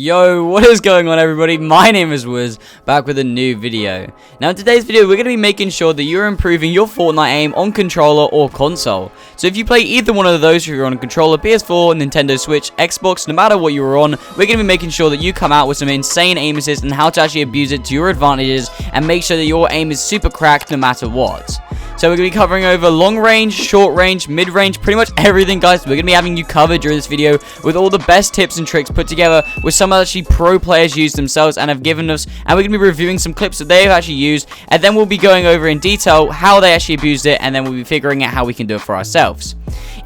Yo, what is going on everybody? My name is Whoods, back with a new video. Now in today's video, we're going to be making sure that you're improving your Fortnite aim on controller or console. So if you play either one of those, if you're on a controller, PS4, Nintendo Switch, Xbox, no matter what you're on, we're going to be making sure that you come out with some insane aim assist and how to actually abuse it to your advantages and make sure that your aim is super cracked no matter what. So we're going to be covering over long range, short range, mid range, pretty much everything, guys. We're going to be having you covered during this video with all the best tips and tricks put together with some actually pro players used themselves and have given us, and we're going to be reviewing some clips that they have actually used, and then we'll be going over in detail how they actually abused it, and then we'll be figuring out how we can do it for ourselves.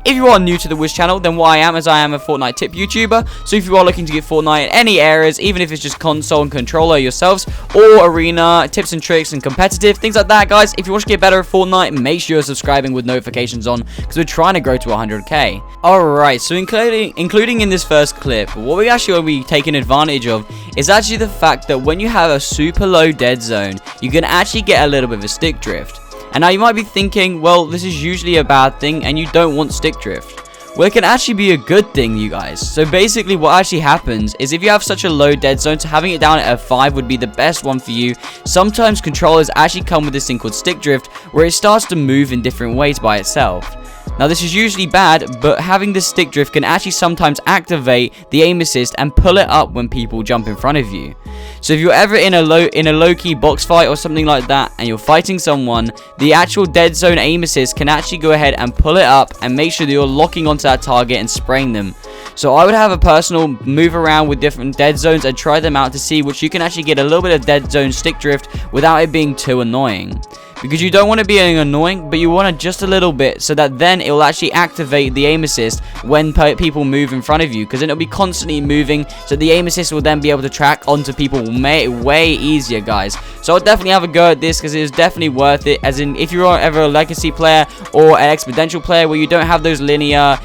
If you are new to the Whoods channel, then what I am is I am a Fortnite tip YouTuber, so if you are looking to get Fortnite in any areas, even if it's just console and controller yourselves, or arena, tips and tricks and competitive, things like that, guys, if you want to get better at Fortnite, make sure you're subscribing with notifications on, because we're trying to grow to 100k. Alright, so including in this first clip, what we actually will be taking advantage of is actually the fact that when you have a super low dead zone, you can actually get a little bit of a stick drift. And now you might be thinking, well, this is usually a bad thing and you don't want stick drift. Well, it can actually be a good thing, you guys. So basically what actually happens is if you have such a low dead zone, so having it down at a 5 would be the best one for you. Sometimes controllers actually come with this thing called stick drift, where it starts to move in different ways by itself. Now this is usually bad, but having this stick drift can actually sometimes activate the aim assist and pull it up when people jump in front of you. So if you're ever in a low-key box fight or something like that and you're fighting someone, the actual dead zone aim assist can actually go ahead and pull it up and make sure that you're locking onto that target and spraying them. So I would have a personal move around with different dead zones and try them out to see which you can actually get a little bit of dead zone stick drift without it being too annoying. Because you don't want to be annoying, but you want it just a little bit so that then it will actually activate the aim assist when people move in front of you, because then it'll be constantly moving, so the aim assist will then be able to track onto people way easier, guys. So I'll definitely have a go at this because it is definitely worth it, as in if you're ever a legacy player or an exponential player where you don't have those linear,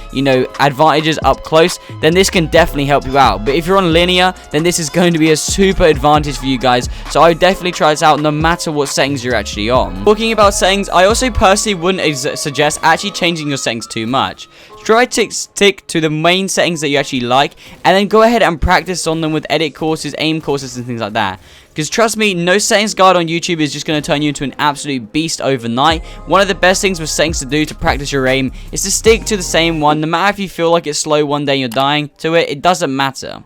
advantages up close, then this can definitely help you out. But if you're on linear, then this is going to be a super advantage for you guys, so I would definitely try this out no matter what settings you're actually on. Talking about settings, I also personally wouldn't suggest actually changing your settings too much. Try to stick to the main settings that you actually like, and then go ahead and practice on them with edit courses, aim courses, and things like that. Because trust me, no settings guide on YouTube is just going to turn you into an absolute beast overnight. One of the best things with settings to do to practice your aim is to stick to the same one. No matter if you feel like it's slow one day and you're dying to it, it doesn't matter.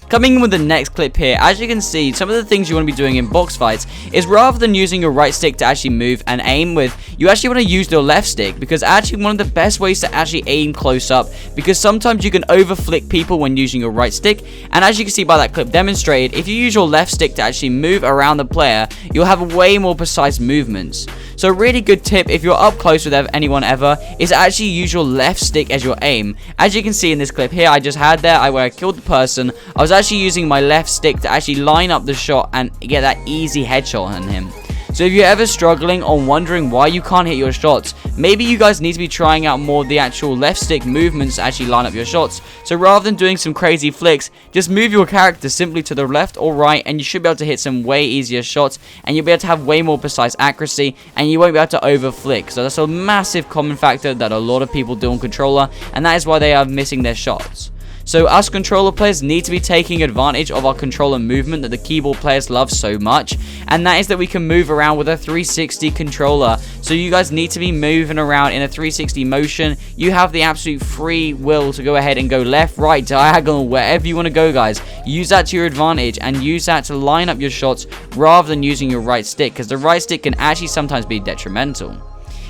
Coming in with the next clip here, as you can see, some of the things you want to be doing in box fights is rather than using your right stick to actually move and aim with, you actually want to use your left stick, because actually one of the best ways to actually aim close up, because sometimes you can over flick people when using your right stick, and as you can see by that clip demonstrated, if you use your left stick to actually move around the player, you'll have way more precise movements. So a really good tip if you're up close with anyone ever is actually use your left stick as your aim. As you can see in this clip here I just had there, where I killed the person, I was actually using my left stick to actually line up the shot and get that easy headshot on him. So if you're ever struggling or wondering why you can't hit your shots, maybe you guys need to be trying out more of the actual left stick movements to actually line up your shots. So rather than doing some crazy flicks, just move your character simply to the left or right, and you should be able to hit some way easier shots, and you'll be able to have way more precise accuracy, and you won't be able to over flick. So that's a massive common factor that a lot of people do on controller, and that is why they are missing their shots. So us controller players need to be taking advantage of our controller movement that the keyboard players love so much, and that is that we can move around with a 360 controller. So you guys need to be moving around in a 360 motion. You have the absolute free will to go ahead and go left, right, diagonal, wherever you want to go, guys. Use that to your advantage and use that to line up your shots rather than using your right stick, because the right stick can actually sometimes be detrimental.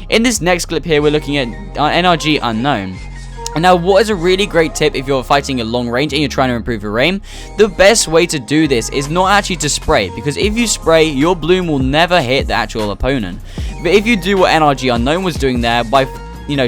In this next clip here, we're looking at NRG Unknown. Now, what is a really great tip if you're fighting at long range and you're trying to improve your aim? The best way to do this is not actually to spray, because if you spray, your bloom will never hit the actual opponent. But if you do what NRG Unknown was doing there by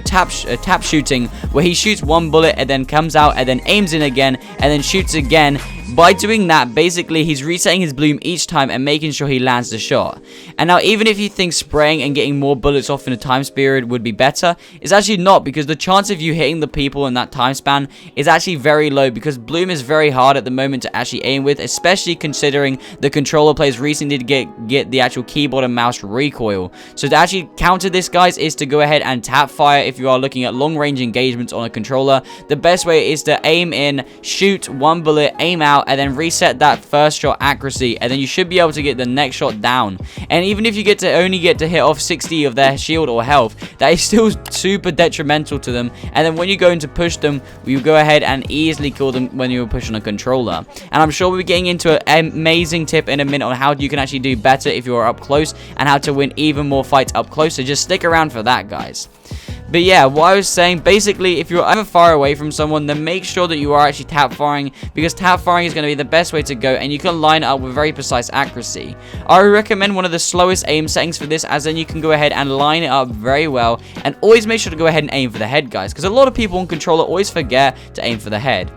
tap shooting, where he shoots one bullet and then comes out and then aims in again and then shoots again, by doing that, basically he's resetting his bloom each time and making sure he lands the shot. And now even if you think spraying and getting more bullets off in a time period would be better, it's actually not, because the chance of you hitting the people in that time span is actually very low, because bloom is very hard at the moment to actually aim with, especially considering the controller players recently did get the actual keyboard and mouse recoil. So to actually counter this, guys, is to go ahead and tap fire if you are looking at long range engagements on a controller. The best way is to aim in, shoot one bullet, aim out, out and then reset that first shot accuracy, and then you should be able to get the next shot down. And even if you only get to hit off 60 of their shield or health, that is still super detrimental to them. And then when you go in to push them, you go ahead and easily kill them when you're pushing a controller. And I'm sure we'll be getting into an amazing tip in a minute on how you can actually do better if you're up close and how to win even more fights up close, so just stick around for that, guys. But yeah, what I was saying, basically, if you're ever far away from someone, then make sure that you are actually tap firing, because tap firing is going to be the best way to go, and you can line it up with very precise accuracy. I recommend one of the slowest aim settings for this, as then you can go ahead and line it up very well, and always make sure to go ahead and aim for the head, guys, because a lot of people on controller always forget to aim for the head.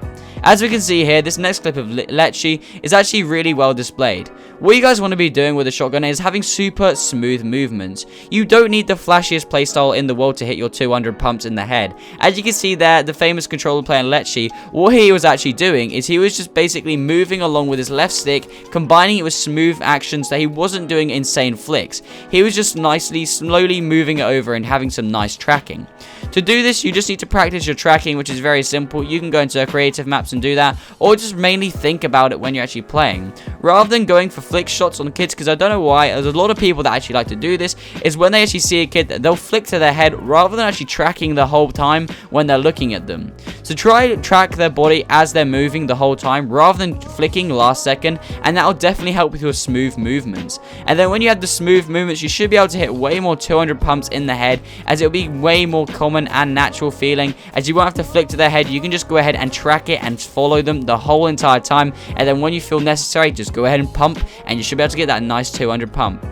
As we can see here, this next clip of Lecce is actually really well displayed. What you guys want to be doing with a shotgun is having super smooth movements. You don't need the flashiest playstyle in the world to hit your 200 pumps in the head. As you can see there, the famous controller player Lecce, what he was actually doing is he was just basically moving along with his left stick, combining it with smooth actions that he wasn't doing insane flicks. He was just slowly moving it over and having some nice tracking. To do this, you just need to practice your tracking, which is very simple. You can go into creative maps and do that, or just mainly think about it when you're actually playing, rather than going for flick shots on kids, because I don't know why, there's a lot of people that actually like to do this, is when they actually see a kid, they'll flick to their head rather than actually tracking the whole time when they're looking at them. So try to track their body as they're moving the whole time rather than flicking last second, and that'll definitely help with your smooth movements. And then when you have the smooth movements, you should be able to hit way more 200 pumps in the head, as it'll be way more common and natural feeling, as you won't have to flick to their head. You can just go ahead and track it and follow them the whole entire time, and then when you feel necessary, just go ahead and pump, and you should be able to get that nice 200 pump.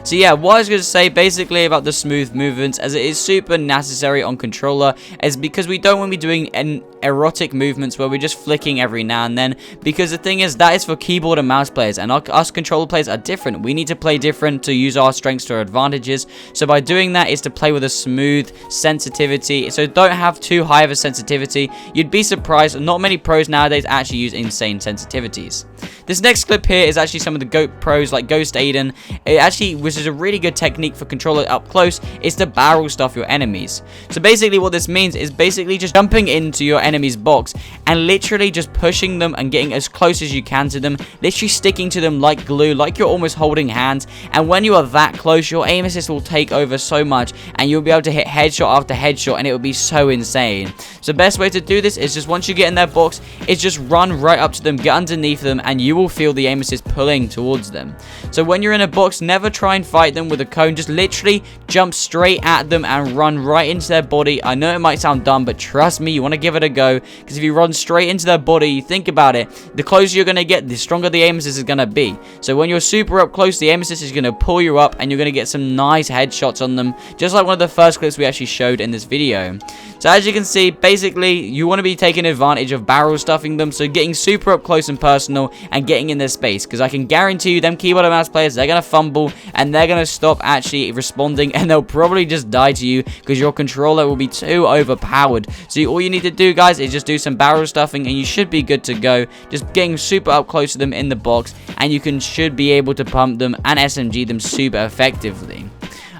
So yeah, what I was going to say basically about the smooth movements, as it is super necessary on controller, is because we don't want to be doing erotic movements where we're just flicking every now and then, because the thing is, that is for keyboard and mouse players, and us controller players are different. We need to play different to use our strengths to our advantages. So by doing that is to play with a smooth sensitivity, so don't have too high of a sensitivity. You'd be surprised, not many pros nowadays actually use insane sensitivities. This next clip here is actually some of the GOAT pros like Ghost Aiden. It actually, which is a really good technique for controller up close, is to barrel stuff your enemies. So basically what this means is basically just jumping into your enemy's box and literally just pushing them and getting as close as you can to them, literally sticking to them like glue, like you're almost holding hands. And when you are that close, your aim assist will take over so much, and you'll be able to hit headshot after headshot, and it will be so insane. So the best way to do this is just once you get in their box, is just run right up to them, get underneath them, and you will feel the aim assist pulling towards them. So when you're in a box, never try and fight them with a cone, just literally jump straight at them and run right into their body. I know it might sound dumb, but trust me, you want to give it a go, because if you run straight into their body, you think about it, the closer you're going to get, the stronger the aim assist is going to be. So when you're super up close, the aim assist is going to pull you up, and you're going to get some nice headshots on them, just like one of the first clips we actually showed in this video. So as you can see, basically, you want to be taking advantage of barrel stuffing them, so getting super up close and personal and getting in their space, because I can guarantee you, them keyboard and mouse players, they're going to fumble, and they're going to stop actually responding, and they'll probably just die to you, because your controller will be too overpowered. So all you need to do, guys, is just do some barrel stuffing, and you should be good to go. Just getting super up close to them in the box, and you should be able to pump them and SMG them super effectively.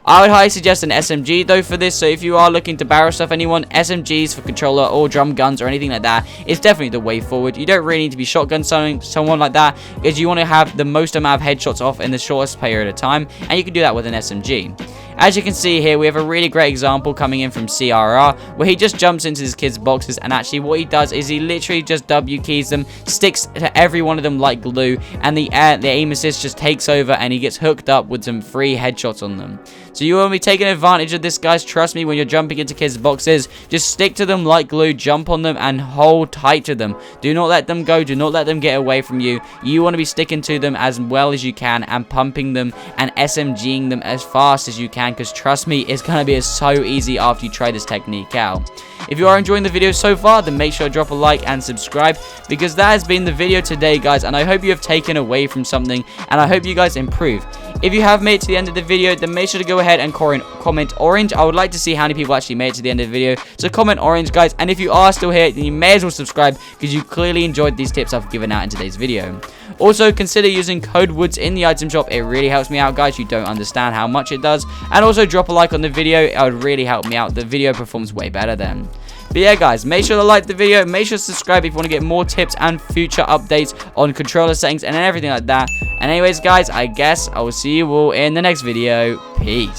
I would highly suggest an SMG though for this, so if you are looking to barrel stuff anyone, SMGs for controller or drum guns or anything like that is definitely the way forward. You don't really need to be shotgun someone like that, because you want to have the most amount of headshots off in the shortest period of time, and you can do that with an SMG. As you can see here, we have a really great example coming in from CRR, where he just jumps into his kids' boxes, and actually what he does is he literally just W keys them, sticks to every one of them like glue, and the aim assist just takes over, and he gets hooked up with some free headshots on them. So you want to be taking advantage of this, guys. Trust me, when you're jumping into kids' boxes, just stick to them like glue, jump on them, and hold tight to them. Do not let them go. Do not let them get away from you. You want to be sticking to them as well as you can, and pumping them and SMGing them as fast as you can, because trust me, it's going to be so easy after you try this technique out. If you are enjoying the video so far, then make sure to drop a like and subscribe, because that has been the video today, guys, and I hope you have taken away from something, and I hope you guys improve. If you have made it to the end of the video, then make sure to go ahead and comment orange. I would like to see how many people actually made it to the end of the video, so comment orange, guys. And if you are still here, then you may as well subscribe, because you clearly enjoyed these tips I've given out in today's video. Also, consider using code Whoods in the item shop. It really helps me out, guys. You don't understand how much it does. And also drop a like on the video. It would really help me out. The video performs way better then. But yeah, guys, make sure to like the video. Make sure to subscribe if you want to get more tips and future updates on controller settings and everything like that. And anyways, guys, I guess I will see you all in the next video. Peace.